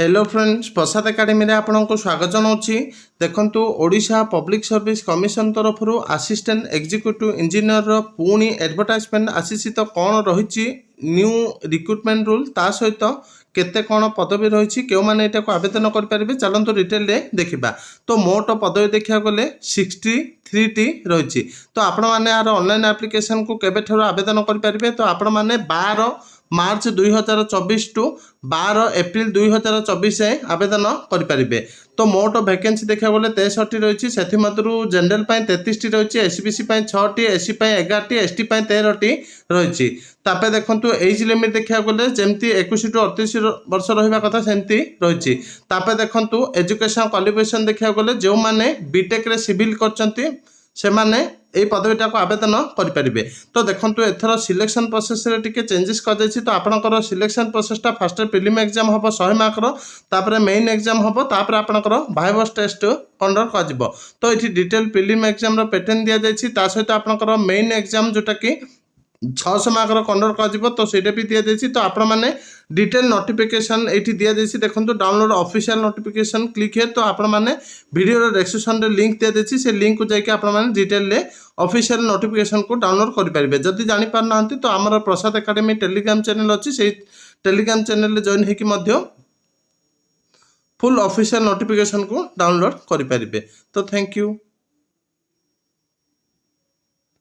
Hello friends, प्रसाद academy रे आपनको स्वागत जनाऊँगी। देखंतु ओडिशा पब्लिक सर्विस कमिशन तरफ असिस्टेंट एग्जीक्यूटिव इंजीनियर रो पुणी एडवर्टाइजमेंट आसीसी तो कौन रही न्यू रिक्रुटमेंट रूल ता सहित केते कौन पदवी रही क्यों मैंने यहाँ को आवेदन करेंगे चलतु डिटेल देखा। तो मोट पदवी देखा गले 63टी रही। तो आपण मैंने यार ऑनलाइन एप्लिकेशन को केबे आवेदन करेंगे। तो आपण मैंने 12 मार्च 2024 टू 12 एप्रिल 2024 आवेदन करेंगे। तो मोट वैकेंसी देखा गले 63 रही। से जनरल 33टी रही, एसबीसी 6टी, एससी 11टी, एसटी 13टी रही। तापर देखो एज लिमिट देखा गले जमती 21 टू 38 वर्ष रहा कथा सेमती रही। तापर देखो एजुकेशन क्वालिफिकेशन देखा गले जो मैंने बीटेक रे सिविल करचंती से माने ये पदवीटा को आवेदन करेंगे। तो देखो एथर सिलेक्शन प्रोसेस रे टिके चेंजेस कर जाइछि। तो आपनकर सिलेक्शन प्रोसेसटा फास्ट प्रिलिम एग्जाम हम 100 मार्कर, तापर मेन एग्जाम हम, तापर आपनकर वाइवास टेस्ट कंडक्ट कर। तो ये डिटेल प्रिलिम एग्जाम रो पैटर्न दिया जाइछि। ता सहित आपनकर मेन एग्जाम जोटा कि 600 मार्कर कंडक्ट कर। तो ସେଇଟା भी दिया जाइछि। तो आपण माने डिटेल नोटिफिकेशन एठी दिया जाइछि। देखंतु डाउनलोड ऑफिशियल नोटिफिकेशन क्लिक है। तो आपण माने वीडियो डिस्क्रिप्शन रे लिंक दिया जाइछि। से लिंक को जाके आपण माने डिटेल रे ऑफिशियल नोटिफिकेशन को डाउनलोड कर पारिबे। जदि जानि पार नाहंती तो हमर प्रसाद एकेडमी टेलीग्राम चैनल अछि, से टेलीग्राम चैनल रे जॉइन हेकि मध्य फुल ऑफिशियल नोटिफिकेशन को डाउनलोड कर पारिबे। तो थैंक यू।